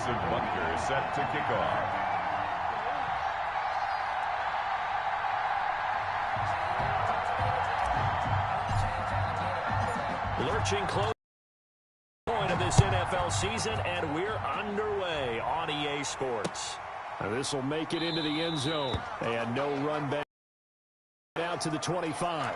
defensive bunker set to kick off. Lurching close point of this NFL season, and we're underway on EA Sports. This will make it into the end zone. And no run back out to the 25.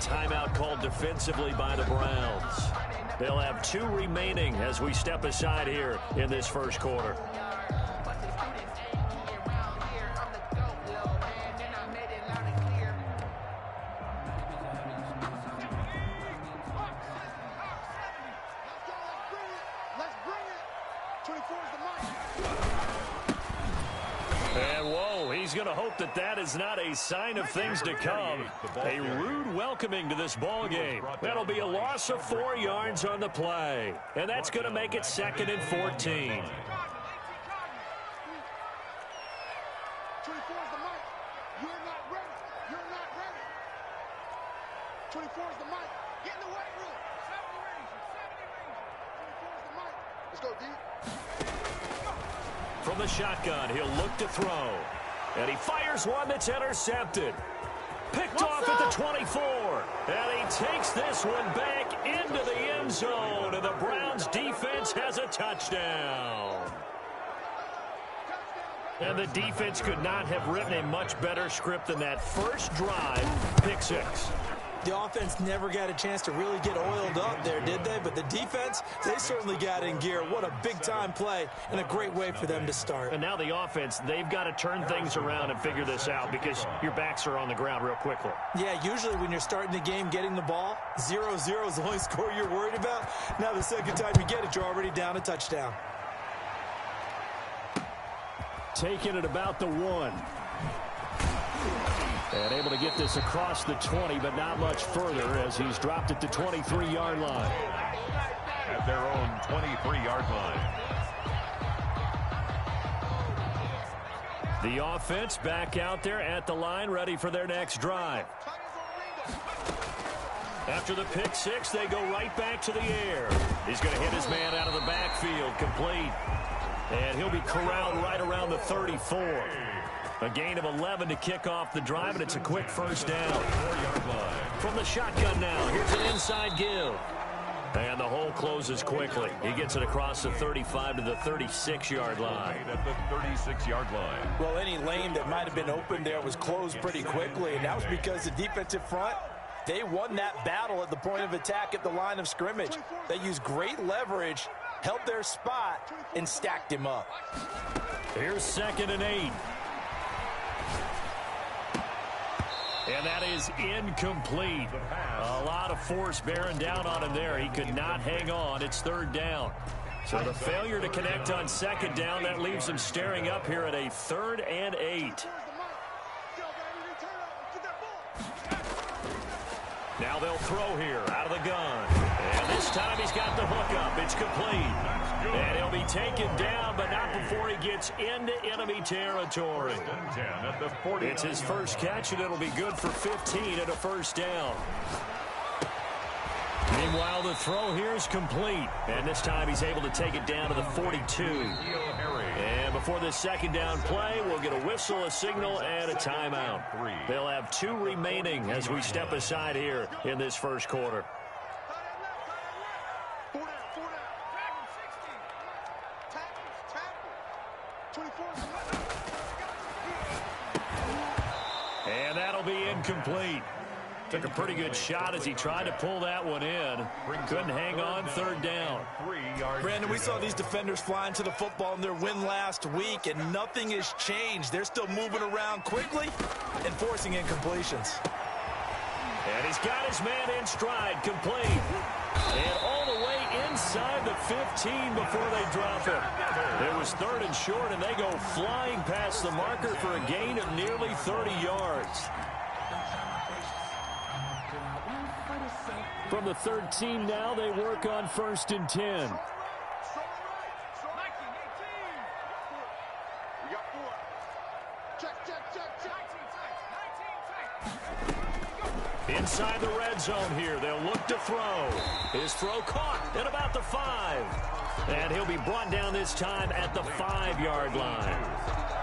Timeout called defensively by the Browns. They'll have 2 remaining as we step aside here in this first quarter. And whoa, he's going to hope that that is not a sign of things to come. A rude welcoming to this ball game. That'll be a loss of 4 yards on the play. And that's going to make it 2nd and 14. 24 is the mic. You're not ready. You're not ready. 24 is the mic. Get in the weight room. 70 range. 24 is the mic. Let's go, D. From the shotgun, he'll look to throw. And he fires one that's intercepted. Picked off at the 24. And he takes this one back into the end zone. And the Browns defense has a touchdown. And the defense could not have written a much better script than that first drive, pick 6. The offense never got a chance to really get oiled up there, did they? But the defense, they certainly got in gear. What a big-time play and a great way for them to start. And now the offense, they've got to turn things around and figure this out because your backs are on the ground real quickly. Yeah, usually when you're starting the game getting the ball, 0-0 is the only score you're worried about. Now the second time you get it, you're already down a touchdown. Taking it about the 1. And able to get this across the 20, but not much further as he's dropped it to 23-yard line. At their own 23-yard line. The offense back out there at the line, ready for their next drive. After the pick 6, they go right back to the air. He's going to hit his man out of the backfield, complete. And he'll be corralled right around the 34. A gain of 11 to kick off the drive, and it's a quick first down. 4-yard line. From the shotgun now, here's an inside give. And the hole closes quickly. He gets it across the 35 to the 36-yard line. At the 36-yard line. Well, any lane that might have been open there was closed pretty quickly, and that was because the defensive front, they won that battle at the point of attack at the line of scrimmage. They used great leverage, held their spot, and stacked him up. Here's 2nd and 8. And that is incomplete. A lot of force bearing down on him there. He could not hang on. It's 3rd down. So the failure to connect on 2nd down, that leaves him staring up here at a 3rd and 8. Now they'll throw here out of the gun. And this time he's got the hook up. It's complete. And he'll be taken down, but not before he gets into enemy territory. It's his first catch, and it'll be good for 15 at a first down. Meanwhile, the throw here is complete. And this time he's able to take it down to the 42. And before this 2nd down play, we'll get a whistle, a signal, and a timeout. They'll have 2 remaining as we step aside here in this first quarter. And that'll be incomplete. Took a pretty good shot as he tried to pull that one in. Couldn't hang on, 3rd down. Brandon, we saw these defenders flying to the football in their win last week, and nothing has changed. They're still moving around quickly and forcing incompletions. And he's got his man in stride, complete. And all the way inside the 15 before they drop it. It was 3rd and short, and they go flying past the marker for a gain of nearly 30 yards. From the 13 now, they work on 1st and 10. Inside the red zone here. They'll look to throw. His throw caught at about the 5. And he'll be brought down this time at the 5-yard line.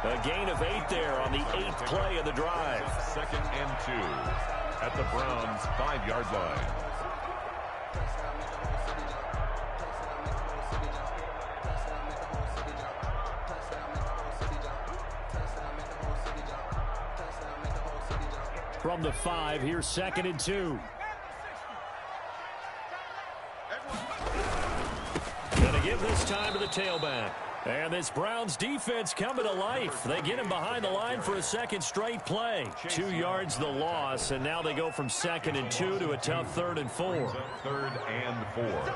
A gain of 8 there on the 8th play of the drive. 2nd and 2 at the Browns' 5-yard line. From the 5, here's 2nd and 2. Going to give this time to the tailback. And this Browns defense coming to life. They get him behind the line for a 2nd straight play. 2 yards the loss, and now they go from 2nd and 2 to a tough 3rd and 4. 3rd and 4.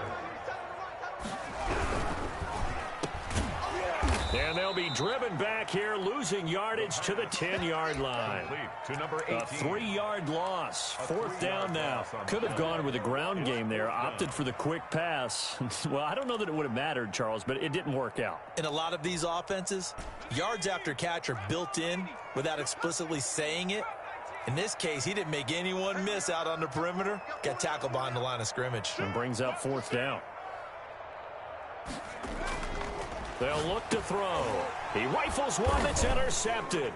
And they'll be driven back here, losing yardage to the 10-yard line. To number 18. A 3-yard loss. 4th down now. Could have gone with a ground game there. Opted for the quick pass. Well, I don't know that it would have mattered, Charles, but it didn't work out. In a lot of these offenses, yards after catch are built in without explicitly saying it. In this case, he didn't make anyone miss out on the perimeter. Got tackled behind the line of scrimmage. And brings up 4th down. They'll look to throw. He rifles one that's intercepted.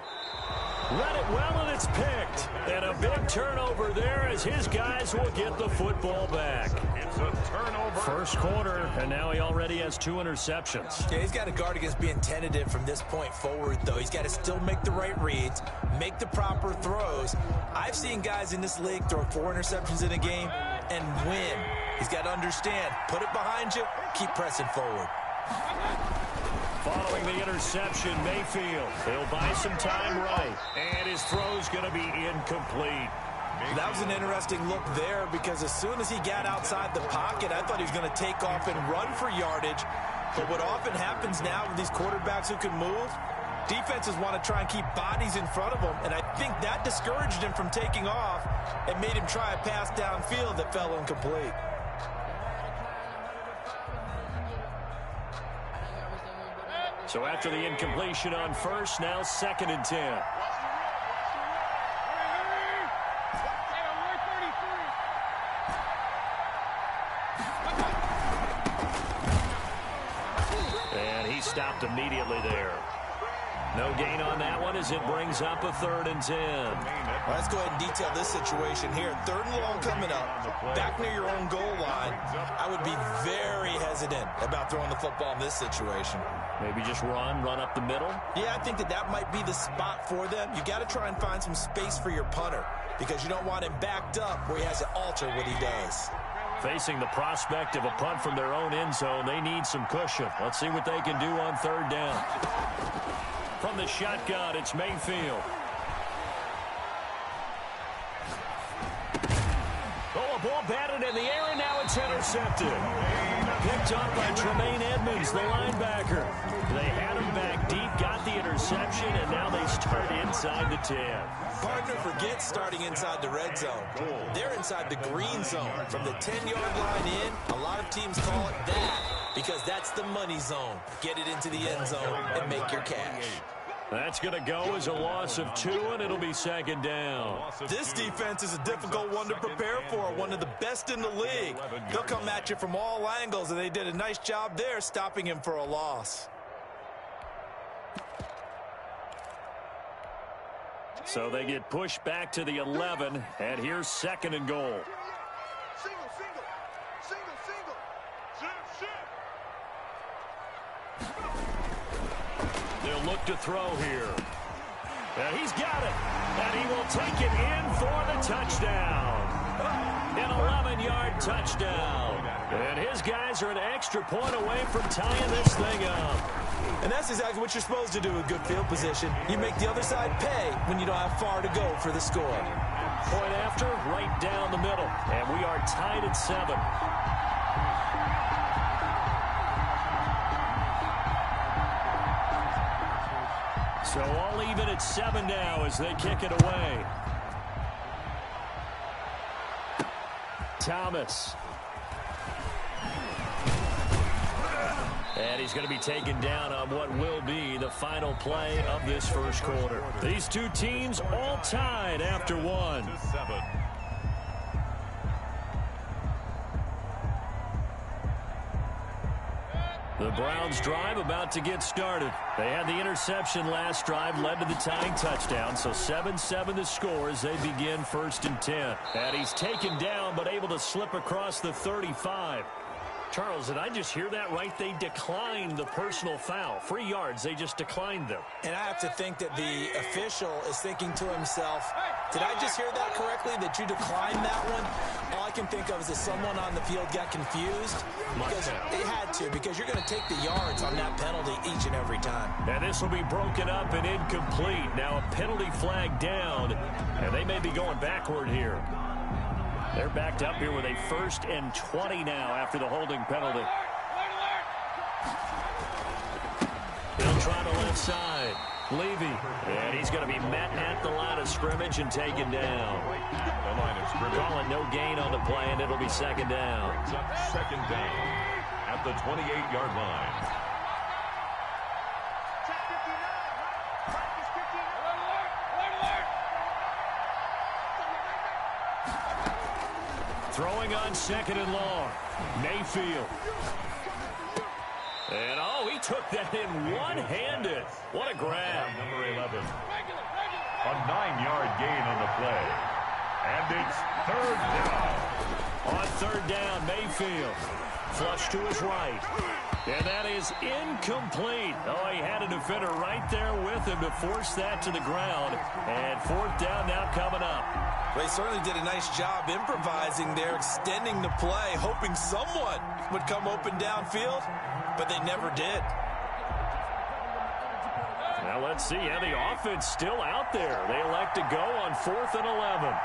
Read it well, and it's picked. And a big turnover there as his guys will get the football back. It's a turnover. 1st quarter, and now he already has 2 interceptions. Yeah, he's got to guard against being tentative from this point forward, though. He's got to still make the right reads, make the proper throws. I've seen guys in this league throw 4 interceptions in a game and win. He's got to understand, put it behind you, keep pressing forward. Following the interception, Mayfield. He'll buy some time right. And his throw's going to be incomplete. That was an interesting look there because as soon as he got outside the pocket, I thought he was going to take off and run for yardage. But what often happens now with these quarterbacks who can move, defenses want to try and keep bodies in front of them. And I think that discouraged him from taking off and made him try a pass downfield that fell incomplete. So after the incompletion on 1st, now 2nd and 10. And he stopped immediately there. No gain on that one as it brings up a 3rd and 10. Well, let's go ahead and detail this situation here. 3rd and long coming up, back near your own goal line. I would be very hesitant about throwing the football in this situation. Maybe just run up the middle? Yeah, I think that might be the spot for them. You got to try and find some space for your punter because you don't want him backed up where he has to alter what he does. Facing the prospect of a punt from their own end zone, they need some cushion. Let's see what they can do on 3rd down. From the shotgun, it's Mayfield. Oh, a ball batted in the air, and now it's intercepted. Picked up by Tremaine Edmonds, the linebacker. They had him back deep, got the interception, and now they start inside the 10. Partner forgets starting inside the red zone. They're inside the green zone. From the 10-yard line in, a lot of teams call it that because that's the money zone. Get it into the end zone and make your cash. That's going to go as a loss of 2, and it'll be 2nd down. This defense is a difficult one to prepare for, one of the best in the league. They'll come at you from all angles, and they did a nice job there stopping him for a loss. So they get pushed back to the 11, and here's 2nd and goal. Single. They'll look to throw here. And he's got it. And he will take it in for the touchdown. An 11-yard touchdown. And his guys are an extra point away from tying this thing up. And that's exactly what you're supposed to do with good field position. You make the other side pay when you don't have far to go for the score. Point after, right down the middle. And we are tied at 7. So all even at 7 now as they kick it away. Thomas. And he's going to be taken down on what will be the final play of this first quarter. These two teams all tied after one. 7. The Browns drive about to get started. They had the interception last drive, led to the tying touchdown. So 7-7 the score as they begin 1st and 10. And he's taken down but able to slip across the 35. Charles, did I just hear that right? They declined the personal foul. 3 yards, they just declined them. And I have to think that the official is thinking to himself, did I just hear that correctly, that you declined that one? All I can think of is that someone on the field got confused. Because they had to, because you're going to take the yards on that penalty each and every time. And this will be broken up and incomplete. Now a penalty flag down, and they may be going backward here. They're backed up here with a 1st and 20 now after the holding penalty. He'll try the left side. Levy. And he's going to be met at the line of scrimmage and taken down. The line of scrimmage. Calling no gain on the play, and it'll be 2nd down. Brings up 2nd down at the 28-yard line. Throwing on 2nd and long. Mayfield. And, oh, he took that in one-handed. What a grab. Number 11. A 9-yard gain on the play. And it's 3rd down. On 3rd down, Mayfield. Flush to his right. And that is incomplete. Oh, he had a defender right there with him to force that to the ground. And 4th down now coming up. They certainly did a nice job improvising there, extending the play, hoping someone would come open downfield, but they never did. Now let's see. Yeah, the offense still out there. They elect to go on 4th and 11.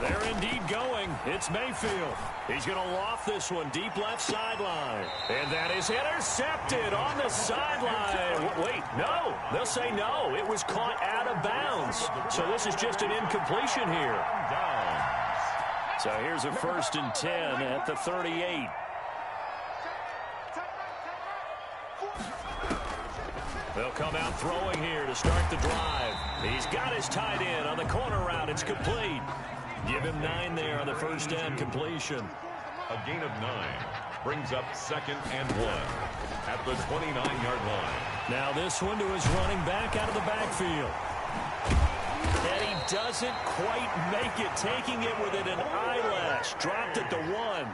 They're indeed going. It's Mayfield. He's going to loft this one deep left sideline. And that is intercepted on the sideline. Wait, no. They'll say no. It was caught out of bounds. So this is just an incompletion here. So here's a 1st and 10 at the 38. They'll come out throwing here to start the drive. He's got his tight end on the corner route. It's complete. Give him 9 there on the 1st down completion. A gain of 9 brings up 2nd and 1 at the 29-yard line. Now this one to his running back out of the backfield. And he doesn't quite make it, taking it within an eyelash. Dropped at the 1.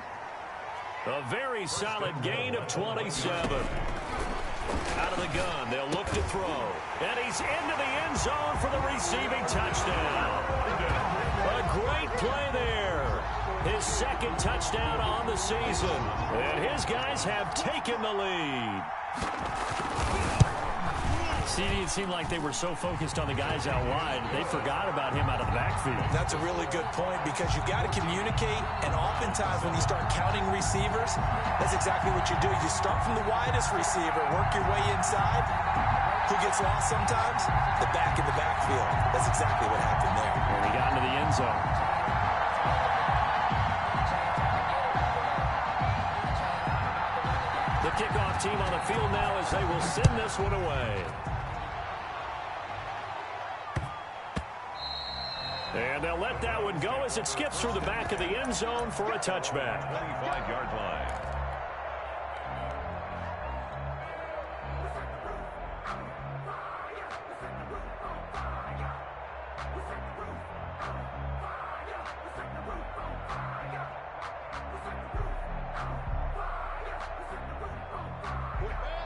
A very solid gain of 27. Out of the gun, they'll look to throw. And he's into the end zone for the receiving touchdown. A great play there. His 2nd touchdown on the season. And his guys have taken the lead. CD, it seemed like they were so focused on the guys out wide, they forgot about him out of the backfield. That's a really good point because you've got to communicate, and oftentimes when you start counting receivers, that's exactly what you do. You start from the widest receiver, work your way inside. Who gets lost sometimes? The back in the backfield. That's exactly what happened there. And he got into the end zone. The kickoff team on the field now as they will send this one away. And they'll let that one go as it skips through the back of the end zone for a touchback. 25-yard line.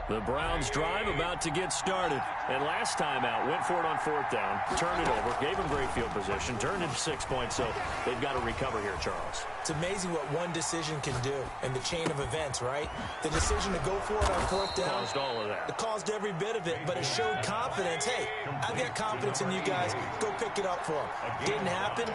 The Browns drive about to get started. And last time out, went for it on 4th down, turned it over, gave them great field position, turned it 6 points, so they've got to recover here, Charles. It's amazing what one decision can do in the chain of events, right? The decision to go for it on 4th down. Caused all of that. It caused every bit of it, but it showed confidence. Hey, I've got confidence in you guys. Go pick it up for them. Didn't happen.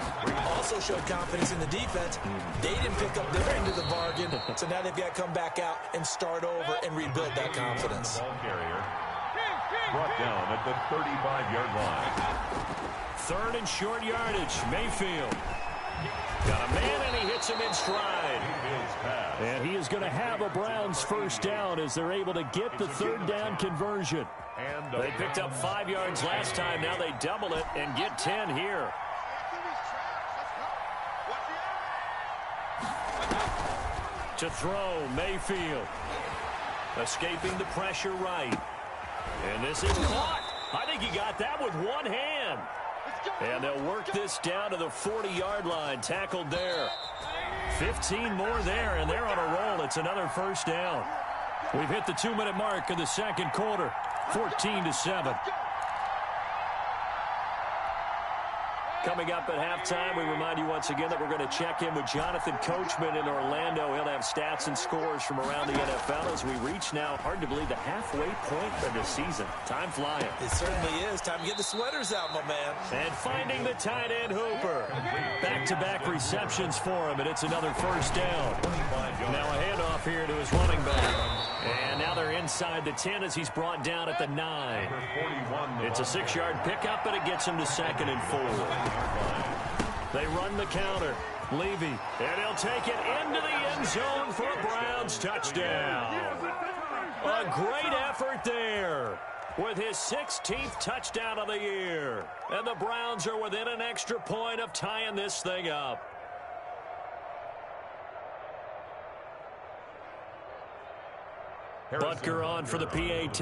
Also showed confidence in the defense. They didn't pick up their end of the bargain, so now they've got to come back out and start over and rebuild that confidence. Ball carrier. brought down at the 35-yard line. Third and short yardage. Mayfield. Got a man, and he hits him in stride. And he is going to have a Browns first down as they're able to get the third down conversion. They picked up 5 yards last time. Now they double it and get 10 here. To throw, Mayfield. Escaping the pressure right. And this is caught. I think he got that with one hand. And they'll work this down to the 40-yard line. Tackled there. 15 more there, and they're on a roll. It's another first down. We've hit the 2-minute mark of the second quarter. 14-7. Coming up at halftime, we remind you once again that we're going to check in with Jonathan Coachman in Orlando. He'll have stats and scores from around the NFL as we reach now, hard to believe, the halfway point of the season. Time flying. It certainly is. Time to get the sweaters out, my man. And finding the tight end, Hooper. Back-to-back receptions for him, and it's another first down. Now a handoff here to his running back. And now they're inside the 10 as he's brought down at the 9. It's a 6-yard pickup, and it gets him to 2nd and 4. They run the counter. Levy. And he'll take it into the end zone for a Browns touchdown. A great effort there with his 16th touchdown of the year. And the Browns are within an extra point of tying this thing up. Butker on for the PAT.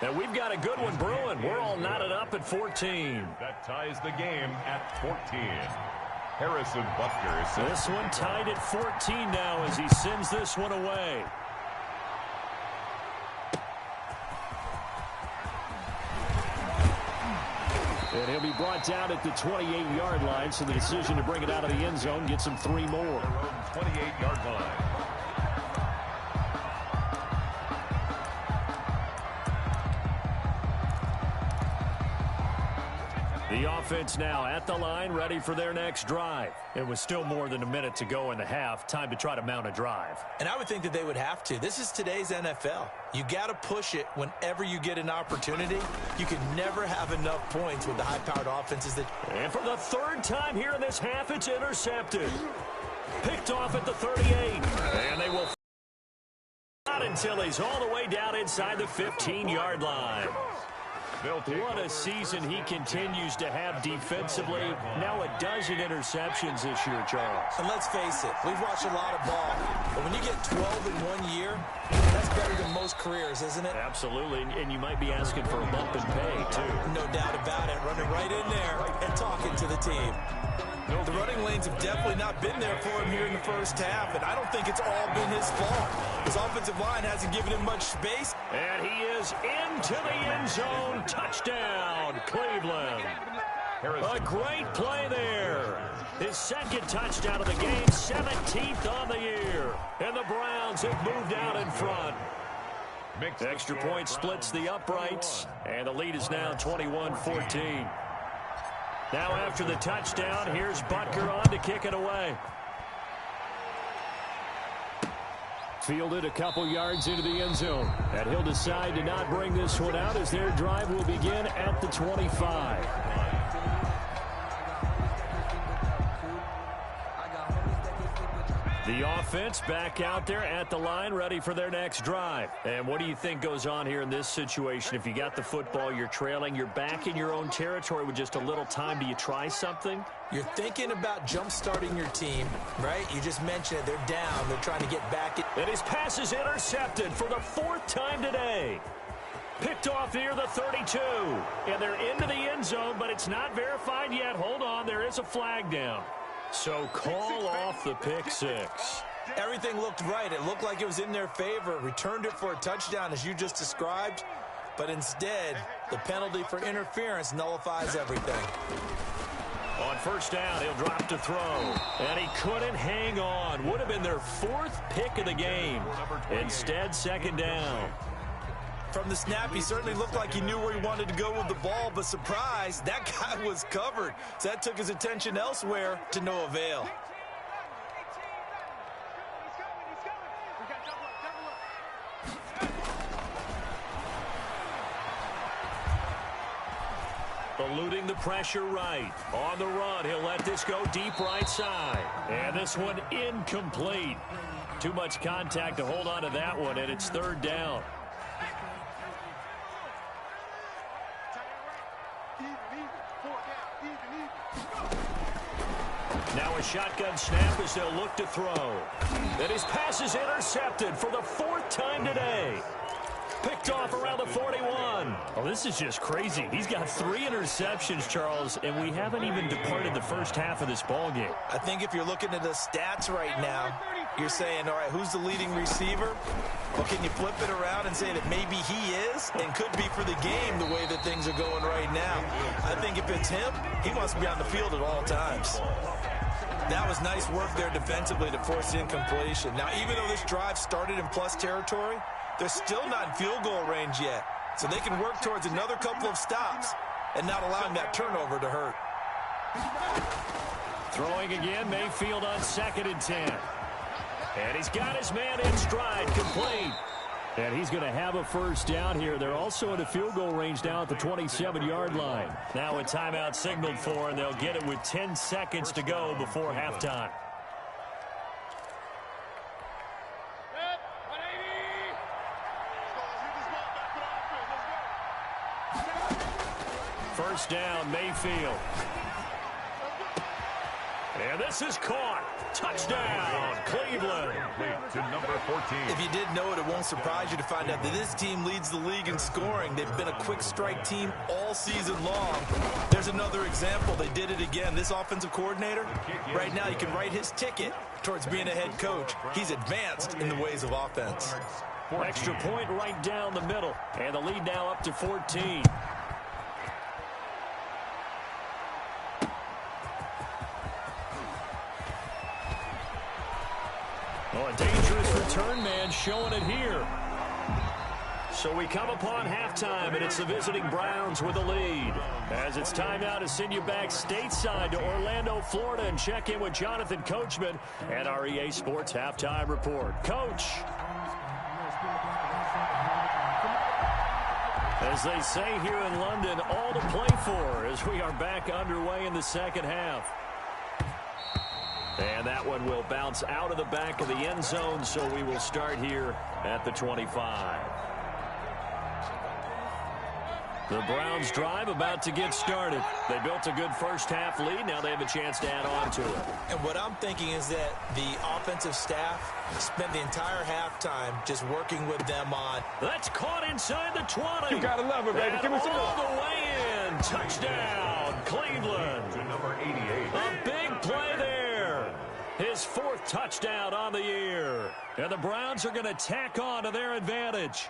And we've got a good one brewing. We're all knotted up at 14. That ties the game at 14. Harrison Butker. This one tied at 14 now as he sends this one away. And he'll be brought down at the 28-yard line, so the decision to bring it out of the end zone gets him 3 more. 28-yard line. The offense now at the line, ready for their next drive. It was still more than a minute to go in the half. Time to try to mount a drive. And I would think that they would have to. This is today's NFL. You got to push it whenever you get an opportunity. You can never have enough points with the high-powered offenses. And for the 3rd time here in this half, it's intercepted. Picked off at the 38. And they will not until he's all the way down inside the 15-yard line. What a season he continues to have defensively. Now a dozen interceptions this year, Charles. And let's face it, we've watched a lot of ball. But when you get 12 in 1 year, that's better than most careers, isn't it? Absolutely, and you might be asking for a bump in pay, too. No doubt about it. Running right in there and talking to the team. The running lanes have definitely not been there for him here in the first half, and I don't think it's all been his fault. His offensive line hasn't given him much space. And he is into the end zone. Touchdown, Cleveland. A great play there. His 2nd touchdown of the game, 17th on the year. And the Browns have moved out in front. Extra point splits the uprights, and the lead is now 21-14. Now after the touchdown, here's Butker on to kick it away. Fielded a couple yards into the end zone. And he'll decide to not bring this one out as their drive will begin at the 25. The offense back out there at the line, ready for their next drive. And what do you think goes on here in this situation? If you got the football, you're trailing, you're back in your own territory with just a little time. Do you try something? You're thinking about jump-starting your team, right? You just mentioned it. They're down. They're trying to get back. And his pass is intercepted for the 4th time today. Picked off near the 32. And they're into the end zone, but it's not verified yet. Hold on, there is a flag down. So call off the pick 6. Everything looked right. It looked like it was in their favor. Returned it for a touchdown, as you just described. But instead, the penalty for interference nullifies everything. On first down, he'll drop to throw. And he couldn't hang on. Would have been their 4th pick of the game. Instead, 2nd down. From the snap, he certainly looked like he knew where he wanted to go with the ball, but surprise, that guy was covered. So that took his attention elsewhere to no avail. eluding the pressure right. On the run, he'll let this go deep right side. And this one incomplete. Too much contact to hold on to that one, and it's third down. Now a shotgun snap as they'll look to throw. And his pass is intercepted for the fourth time today. Picked off around the 41. Oh, this is just crazy. He's got 3 interceptions, Charles, and we haven't even departed the first half of this ballgame. I think if you're looking at the stats right now, you're saying, all right, who's the leading receiver? Well, can you flip it around and say that maybe he is and could be for the game the way that things are going right now? I think if it's him, he wants to be on the field at all times. That was nice work there defensively to force the incompletion. Now, even though this drive started in plus territory, they're still not in field goal range yet. So they can work towards another couple of stops and not allowing that turnover to hurt. Throwing again, Mayfield on 2nd and 10. And he's got his man in stride, complete. And he's going to have a first down here. They're also in a field goal range now at the 27-yard line. Now a timeout signaled for, and they'll get it with 10 seconds to go before halftime. First down, Mayfield. And this is caught. Touchdown, Cleveland. To number 14. If you did know it, it won't surprise you to find out that this team leads the league in scoring. They've been a quick strike team all season long. There's another example. They did it again. This offensive coordinator, right now you can write his ticket towards being a head coach. He's advanced in the ways of offense. Extra point right down the middle. And the lead now up to 14. Oh, a dangerous return man showing it here. So we come upon halftime, and it's the visiting Browns with the lead. As it's time now to send you back stateside to Orlando, Florida, and check in with Jonathan Coachman at our EA Sports Halftime Report. Coach. As they say here in London, all to play for as we are back underway in the second half. And that one will bounce out of the back of the end zone, so we will start here at the 25. The Browns drive about to get started. They built a good first half lead. Now they have a chance to add on to it. And what I'm thinking is that the offensive staff spent the entire halftime just working with them on. That's caught inside the 20. You gotta love it, baby. And Give me some all the way in. Touchdown, Cleveland. To number 88. A big play there. His 4th touchdown on the year. And the Browns are going to tack on to their advantage.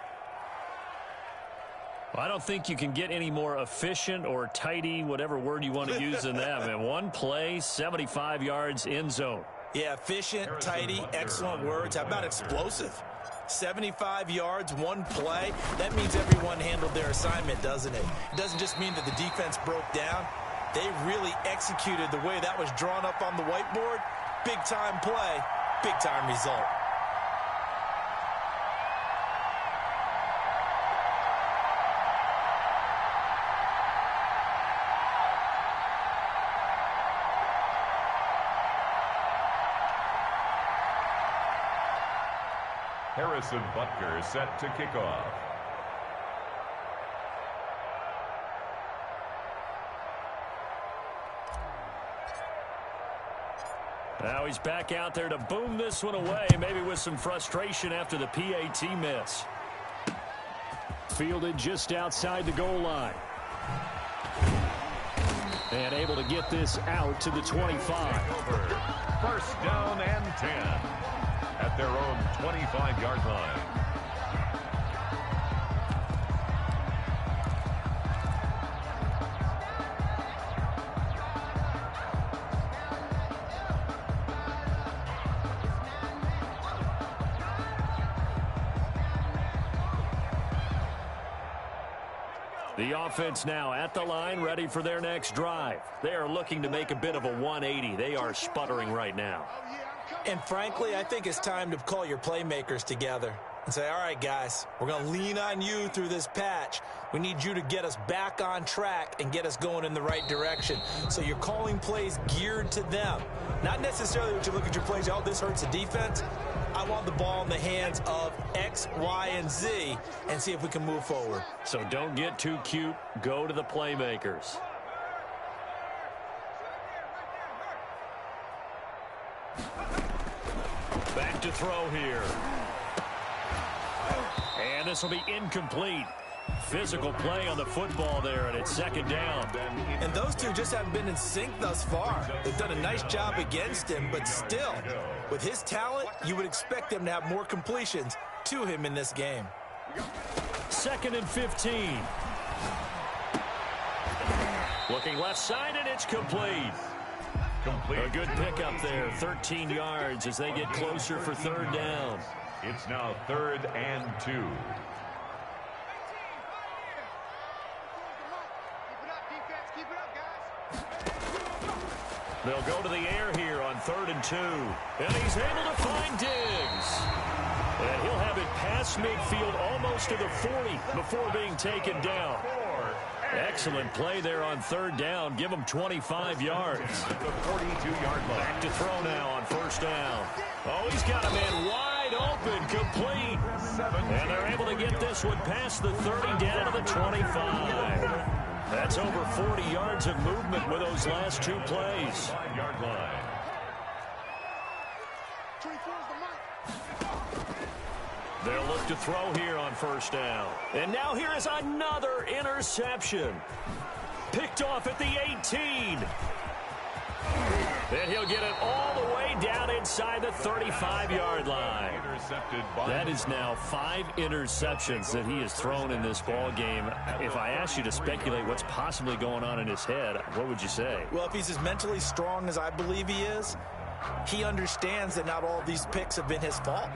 Well, I don't think you can get any more efficient or tidy, whatever word you want to use in that. And one play, 75 yards in zone. Yeah, efficient, tidy, excellent words. How about explosive? 75 yards, one play. That means everyone handled their assignment, doesn't it? It doesn't just mean that the defense broke down. They really executed the way that was drawn up on the whiteboard. Big-time play, big-time result. Harrison Butker set to kick off. Now he's back out there to boom this one away, maybe with some frustration after the PAT miss. Fielded just outside the goal line. And able to get this out to the 25. First down and 10 at their own 25-yard line. The offense now at the line, ready for their next drive. They are looking to make a bit of a 180. They are sputtering right now. And frankly, I think it's time to call your playmakers together. and say, all right, guys, we're going to lean on you through this patch. We need you to get us back on track and get us going in the right direction. So you're calling plays geared to them. Not necessarily that you look at your plays, oh, this hurts the defense. I want the ball in the hands of X, Y, and Z and see if we can move forward. So don't get too cute. Go to the playmakers. Back to throw here. And this will be incomplete. Physical play on the football there, and it's second down. And those two just haven't been in sync thus far. They've done a nice job against him, but still, with his talent, you would expect them to have more completions to him in this game. 2nd and 15. Looking left side, and it's complete. A good pickup there, 13 yards as they get closer for third down. It's now 3rd and 2. They'll go to the air here on 3rd and 2. And he's able to find Diggs. And he'll have it past midfield almost to the 40 before being taken down. Excellent play there on 3rd down. Give him 25 yards. The 42-yard line. Back to throw now on 1st down. Oh, he's got a man wide open, complete. And they're able to get this one past the 30 down to the 25. That's over 40 yards of movement with those last 2 plays. 5-yard line. They'll look to throw here on 1st down. And now here is another interception. Picked off at the 18. And he'll get it all the way down inside the 35-yard line. That is now 5 interceptions that he has thrown in this ball game. If I asked you to speculate what's possibly going on in his head, what would you say? Well, if he's as mentally strong as I believe he is, he understands that not all of these picks have been his fault.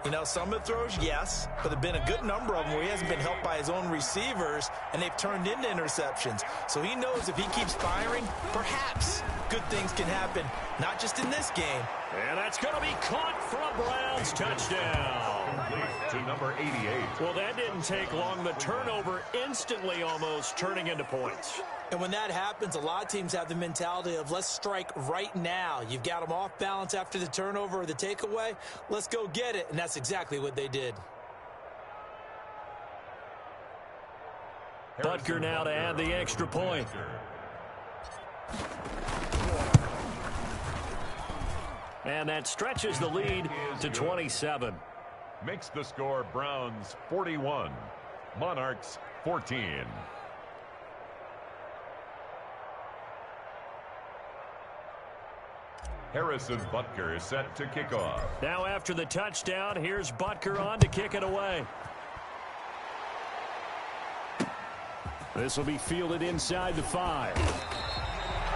You know, some of the throws, yes, but there have been a good number of them where he hasn't been helped by his own receivers, and they've turned into interceptions. So he knows if he keeps firing, perhaps good things can happen, not just in this game. And that's going to be caught for a Browns touchdown. To number 88. Well, that didn't take long. The turnover instantly almost turning into points. And when that happens, a lot of teams have the mentality of let's strike right now. You've got them off balance after the turnover or the takeaway. Let's go get it. And that's exactly what they did. Butker now to add the extra point. And that stretches the lead to 27. Makes the score Browns 41, Monarchs 14. Harrison Butker is set to kick off. Now after the touchdown, here's Butker on to kick it away. This will be fielded inside the 5.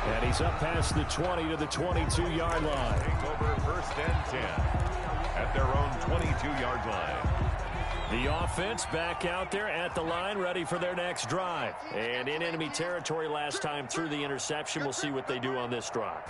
And he's up past the 20 to the 22-yard line. Over 1st and 10 at their own 22-yard line. The offense back out there at the line, ready for their next drive. And in enemy territory last time through the interception. We'll see what they do on this drive.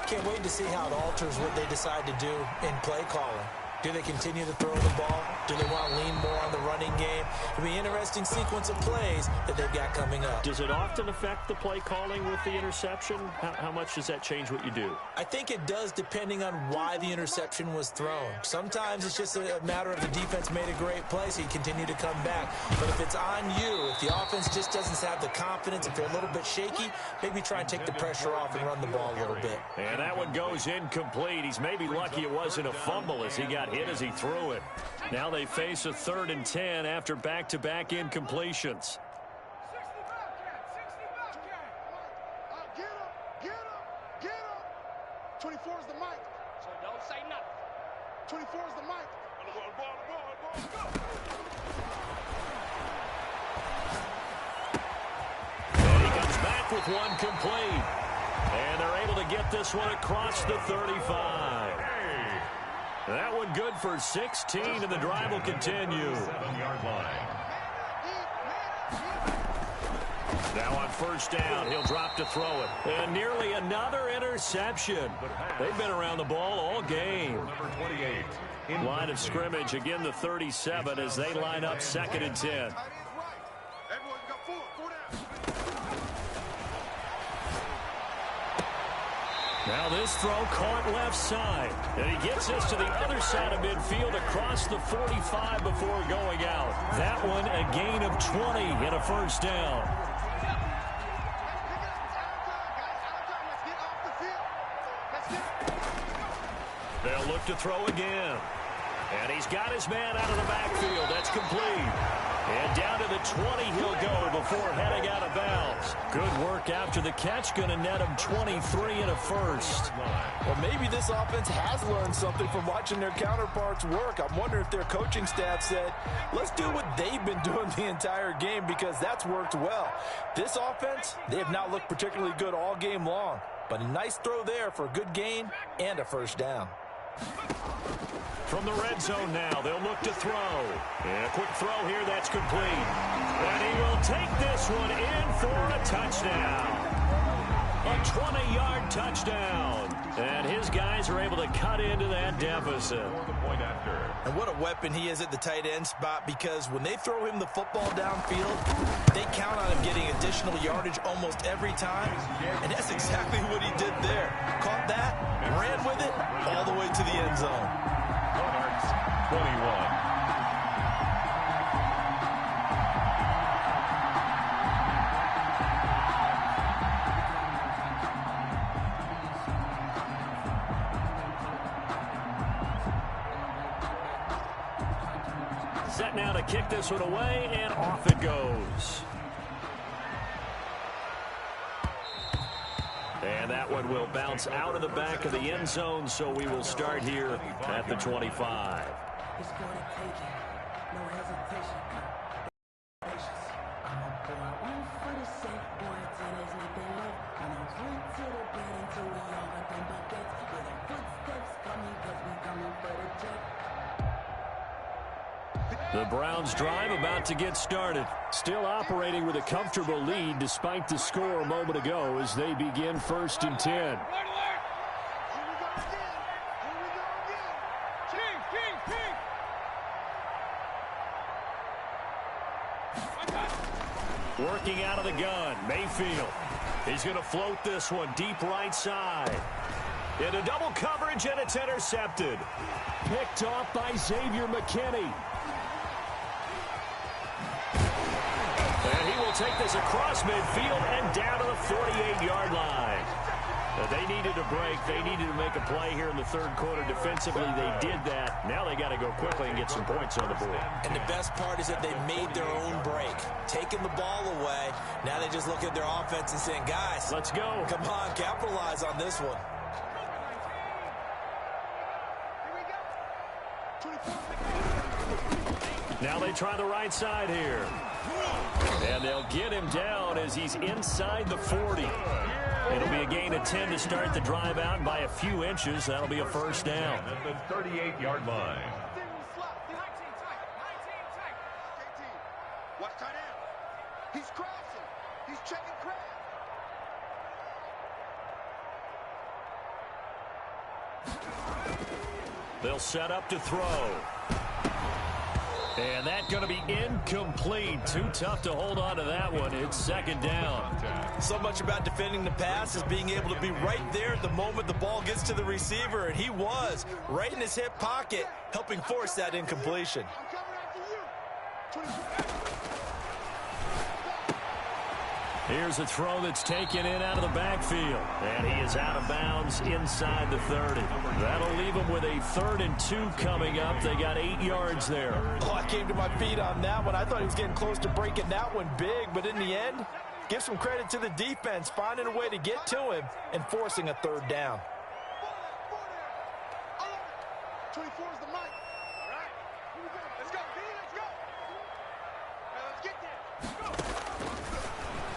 Can't wait to see how it alters what they decide to do in play calling. Do they continue to throw the ball? Do they want to lean more on the running game? It'll be an interesting sequence of plays that they've got coming up. Does it often affect the play calling with the interception? How much does that change what you do? I think it does depending on why the interception was thrown. Sometimes it's just a matter of the defense made a great play, so you continue to come back. But if it's on you, if the offense just doesn't have the confidence, if they're a little bit shaky, maybe try and take the pressure off and run the ball a little bit. And that one goes incomplete. He's maybe lucky it wasn't a fumble as he got hit as he threw it. Now they face a 3rd and 10 after back-to-back incompletions. 24 is the mic. So don't say nothing. 24 is the mic. And he comes back with one complete. And they're able to get this one across the 35. That one good for 16, and the drive will continue. 7-yard line. Now on first down, he'll drop to throw it. And nearly another interception. They've been around the ball all game. Number 28. Line of scrimmage, again the 37 as they line up 2nd and 10. Everyone's got four down. Now this throw caught left side. And he gets this to the other side of midfield across the 45 before going out. That one a gain of 20 and a first down. They'll look to throw again. And he's got his man out of the backfield. That's complete. And down to the 20 he'll go before heading out of bounds. Good work after the catch. Going to net him 23 and a first. Well, maybe this offense has learned something from watching their counterparts work. I'm wondering if their coaching staff said, let's do what they've been doing the entire game because that's worked well. This offense, they have not looked particularly good all game long. But a nice throw there for a good gain and a first down. From the red zone now, they'll look to throw. And a quick throw here, that's complete. And he will take this one in for a touchdown. A 20-yard touchdown. And his guys are able to cut into that deficit. And what a weapon he is at the tight end spot because when they throw him the football downfield, they count on him getting additional yardage almost every time. And that's exactly what he did there. Caught that, ran with it, all the way to the end zone. 21. Set now to kick this one away, and off it goes. And that one will bounce out of the back of the end zone, so we will start here at the 25. It's for the taking, no hesitation. I'm a boy, one for the safe boy, till there's nothing left. I'm a run to the bed until we all got them buckets. Where the footsteps coming, cause we coming for the check. The Browns drive about to get started. Still operating with a comfortable lead despite the score a moment ago as they begin 1st and 10. Working out of the gun, Mayfield. He's going to float this one deep right side. Into double coverage, and it's intercepted. Picked off by Xavier McKinney. And he will take this across midfield and down to the 48-yard line. They needed a break. They needed to make a play here in the third quarter defensively. They did that. Now they got to go quickly and get some points on the board. And the best part is that they made their own break, taking the ball away. Now they just look at their offense and saying, guys, let's go. Come on, capitalize on this one. Now they try the right side here. And they'll get him down as he's inside the 40. It'll be a gain of 10 to start the drive out by a few inches. That'll be a first down. At the 38-yard line. Watch tight end. He's crossing. He's checking crab. They'll set up to throw. And that's going to be incomplete. Too tough to hold on to that one. It's second down. So much about defending the pass is being able to be right there at the moment the ball gets to the receiver. And he was right in his hip pocket, helping force that incompletion. Here's a throw that's taken in out of the backfield. And he is out of bounds inside the 30. That'll leave him with a 3rd and 2 coming up. They got 8 yards there. Oh, I came to my feet on that one. I thought he was getting close to breaking that one big. But in the end, give some credit to the defense, finding a way to get to him and forcing a 3rd down. 24 is the mic. All right. Here we go. Let's go, D. Let's go. Let's get there. Let's go.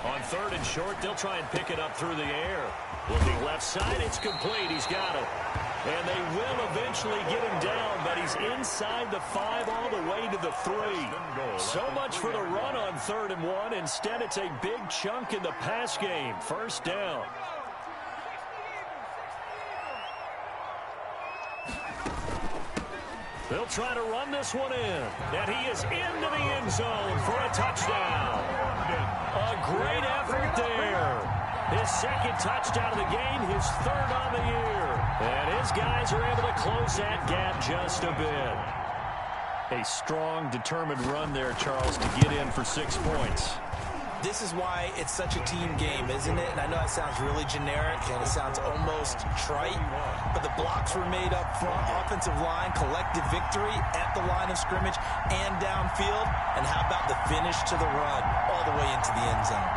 On 3rd and short, they'll try and pick it up through the air. Looking left side, it's complete. He's got it. And they will eventually get him down, but he's inside the 5 all the way to the 3. So much for the run on 3rd and 1. Instead, it's a big chunk in the pass game. First down. They'll try to run this one in. And he is into the end zone for a touchdown. A great effort there. His second touchdown of the game, his 3rd on the year. And his guys are able to close that gap just a bit. A strong, determined run there, Charles, to get in for 6 points. This is why it's such a team game, isn't it? And I know that sounds really generic and it sounds almost trite, but the blocks were made up front, offensive line, collective victory at the line of scrimmage and downfield. And how about the finish to the run all the way into the end zone?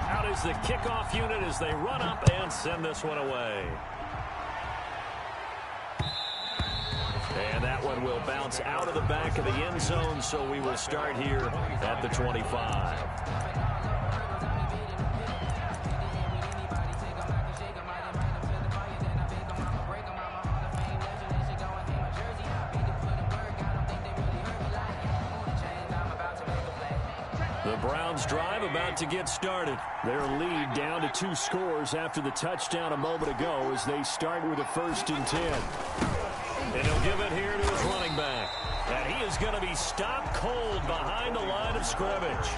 Out is the kickoff unit as they run up and send this one away. And that one will bounce out of the back of the end zone, so we will start here at the 25. The Browns drive about to get started. Their lead down to 2 scores after the touchdown a moment ago as they start with a 1st and 10. And he'll give it here to his running back. And he is going to be stopped cold behind the line of scrimmage.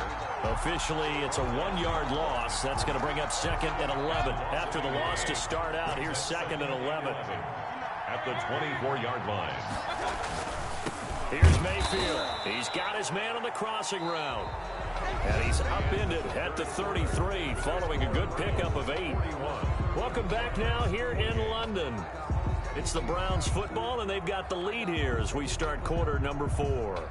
Officially, it's a 1-yard loss. That's going to bring up 2nd and 11. After the loss to start out, here's 2nd and 11. At the 24-yard line. Here's Mayfield. He's got his man on the crossing route. And he's upended at the 33 following a good pickup of 8. Welcome back now here in London. It's the Browns football, and they've got the lead here as we start quarter number 4.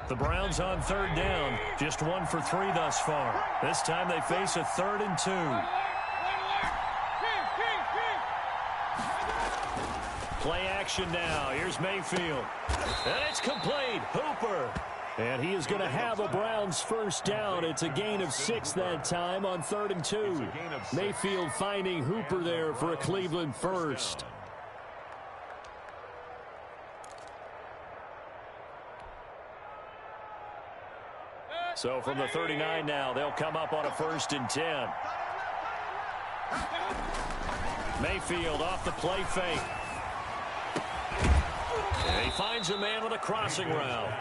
The Browns on 3rd down, just 1 for 3 thus far. This time they face a 3rd and 2. Play action now. Here's Mayfield. And it's complete. Hooper. And he is going to have a Browns 1st down. It's a gain of 6 that time on 3rd and 2. Mayfield finding Hooper there for a Cleveland 1st. So from the 39 now, they'll come up on a 1st and 10. Mayfield off the play fake. And he finds a man on the crossing route.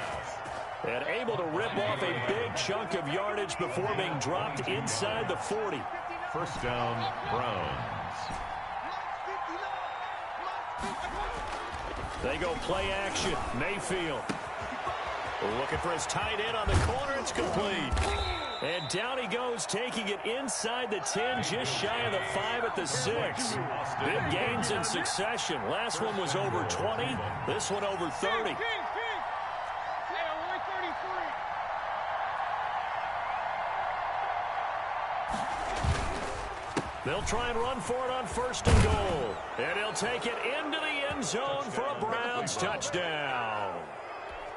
And able to rip off a big chunk of yardage before being dropped inside the 40. 1st down, Browns. They go play action. Mayfield. Looking for his tight end on the corner. It's complete. And down he goes, taking it inside the 10, just shy of the 5 at the 6. Big gains in succession. Last one was over 20. This one over 30. They'll try and run for it on 1st and goal. And he'll take it into the end zone for a Browns touchdown.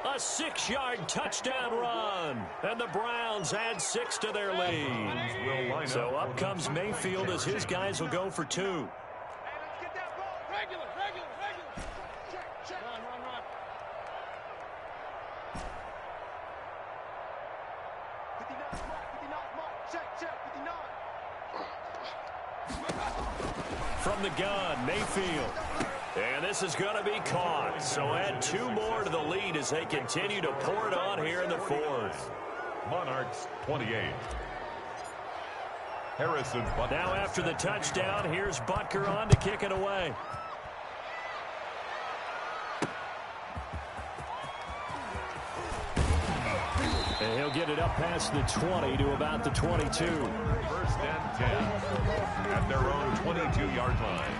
A 6-yard touchdown run. And the Browns add 6 to their lead. So up comes Mayfield as his guys will go for 2. From the gun, Mayfield. And this is going to be caught. So add 2 more to the lead as they continue to pour it on here in the 4th. Monarchs 28. Harrison Butker. Now after the touchdown, here's Butker on to kick it away. And he'll get it up past the 20 to about the 22. 1st and 10 at their own 22-yard line.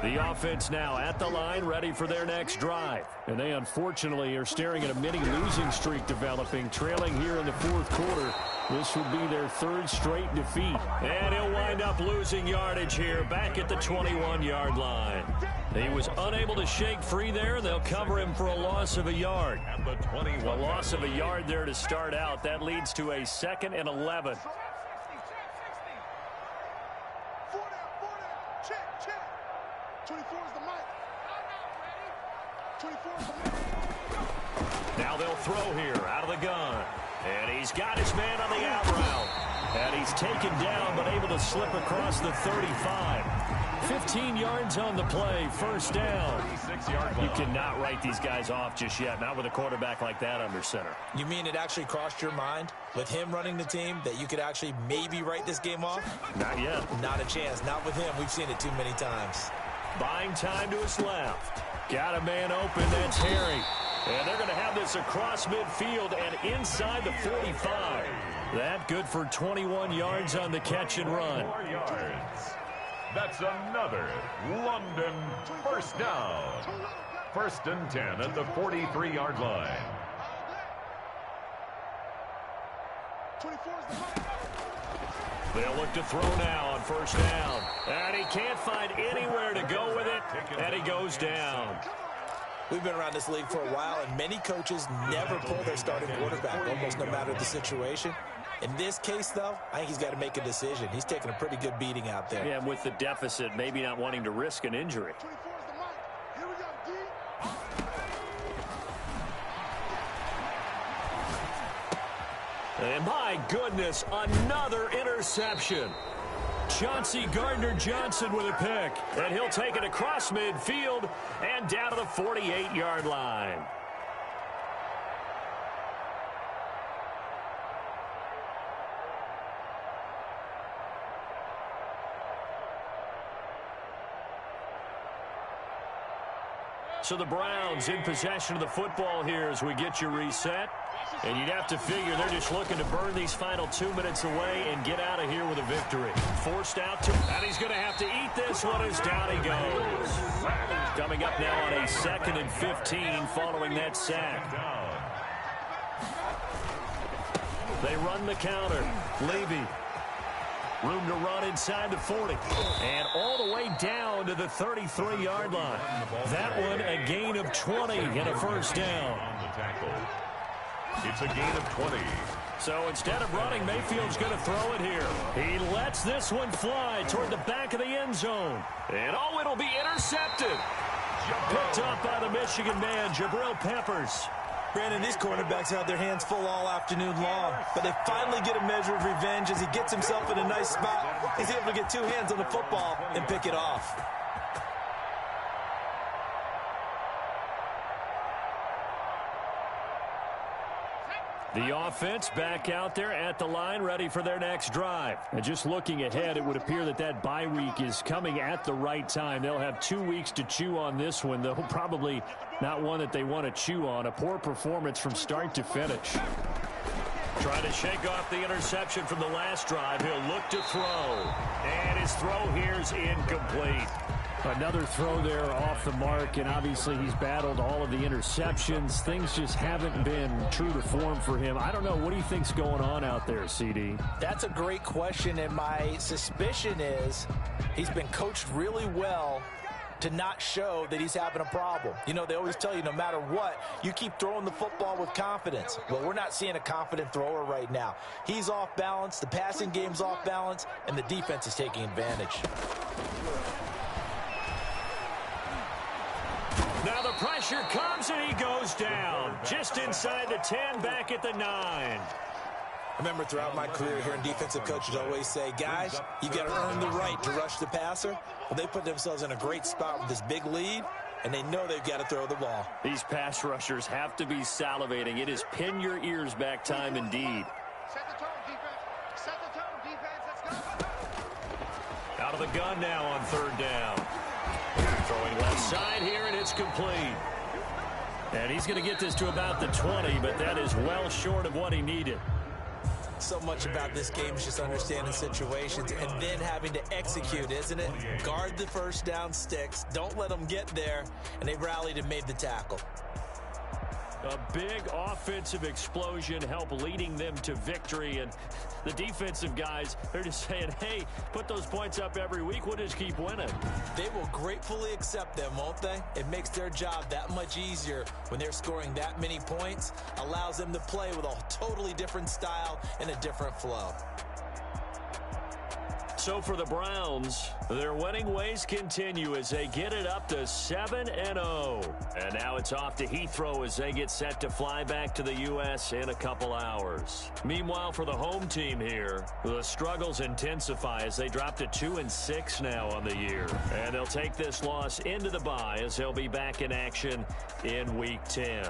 The offense now at the line, ready for their next drive. And they unfortunately are staring at a mini losing streak developing, trailing here in the fourth quarter. This would be their third straight defeat. And he'll wind up losing yardage here back at the 21-yard line. He was unable to shake free there. They'll cover him for a loss of a yard. A loss of a yard there to start out. That leads to a 2nd and 11. Check. 24 is the mic. 24 is the mic. Now they'll throw here out of the gun. And he's got his man on the out route. And he's taken down but able to slip across the 35. 15 yards on the play, first down. You cannot write these guys off just yet, not with a quarterback like that under center. You mean it actually crossed your mind with him running the team that you could actually maybe write this game off? Not yet. Not a chance. Not with him. We've seen it too many times. Buying time to his left. Got a man open. That's Harry. And they're going to have this across midfield and inside the 45. That good for 21 yards on the catch and run. 4 yards. That's another London first down. 1st and 10 at the 43-yard line. 24 is the mic. They'll look to throw now on first down. And he can't find anywhere to go with it. And he goes down. We've been around this league for a while, and many coaches never pull their starting quarterback, almost no matter the situation. In this case, though, I think he's got to make a decision. He's taking a pretty good beating out there. Yeah, with the deficit, maybe not wanting to risk an injury. 24 is the mic. Here we go, D. And my goodness, another interception. Chauncey Gardner-Johnson with a pick. And he'll take it across midfield and down to the 48-yard line. So the Browns in possession of the football here as we get you reset. And you'd have to figure they're just looking to burn these final 2 minutes away and get out of here with a victory. Forced out to, and he's going to have to eat this one as down he goes. Coming up now on a 2nd and 15 following that sack. They run the counter. Levy. Room to run inside the 40. And all the way down to the 33-yard line. That one a gain of 20 and a first down. On the tackle. It's a gain of 20. So instead of running, Mayfield's going to throw it here. He lets this one fly toward the back of the end zone. And oh, it'll be intercepted. Picked up by the Michigan man, Jabril Peppers. Brandon, these cornerbacks have their hands full all afternoon long, but they finally get a measure of revenge as he gets himself in a nice spot. He's able to get 2 hands on the football and pick it off. The offense back out there at the line, ready for their next drive. And just looking ahead, it would appear that that bye week is coming at the right time. They'll have 2 weeks to chew on this one, though probably not one that they want to chew on. A poor performance from start to finish. Trying to shake off the interception from the last drive. He'll look to throw. And his throw here's incomplete. Another throw there off the mark, and obviously he's battled all of the interceptions. Things just haven't been true to form for him. I don't know. What do you think's going on out there, CD? That's a great question, and my suspicion is he's been coached really well to not show that he's having a problem. You know, they always tell you no matter what, you keep throwing the football with confidence. Well, we're not seeing a confident thrower right now. He's off balance, the passing game's off balance, and the defense is taking advantage. Now the pressure comes and he goes down. Just inside the 10, back at the 9. I remember throughout my career hearing defensive coaches always say, guys, you got to earn the right to rush the passer. Well, they put themselves in a great spot with this big lead, and they know they've got to throw the ball. These pass rushers have to be salivating. It is pin your ears back time indeed. Set the tone, defense. Set the tone, defense. Let's go. Out of the gun now on 3rd down. Throwing left side here, and it's complete. And he's going to get this to about the 20, but that is well short of what he needed. So much about this game is just understanding situations and then having to execute, isn't it? Guard the first down sticks. Don't let them get there. And they rallied and made the tackle. A big offensive explosion helped leading them to victory. And the defensive guys, they're just saying, hey, put those points up every week. We'll just keep winning. They will gratefully accept them, won't they? It makes their job that much easier when they're scoring that many points. Allows them to play with a totally different style and a different flow. So for the Browns, their winning ways continue as they get it up to 7-0. And now it's off to Heathrow as they get set to fly back to the U.S. in a couple hours. Meanwhile, for the home team here, the struggles intensify as they drop to 2-6 now on the year. And they'll take this loss into the bye as they'll be back in action in Week 10.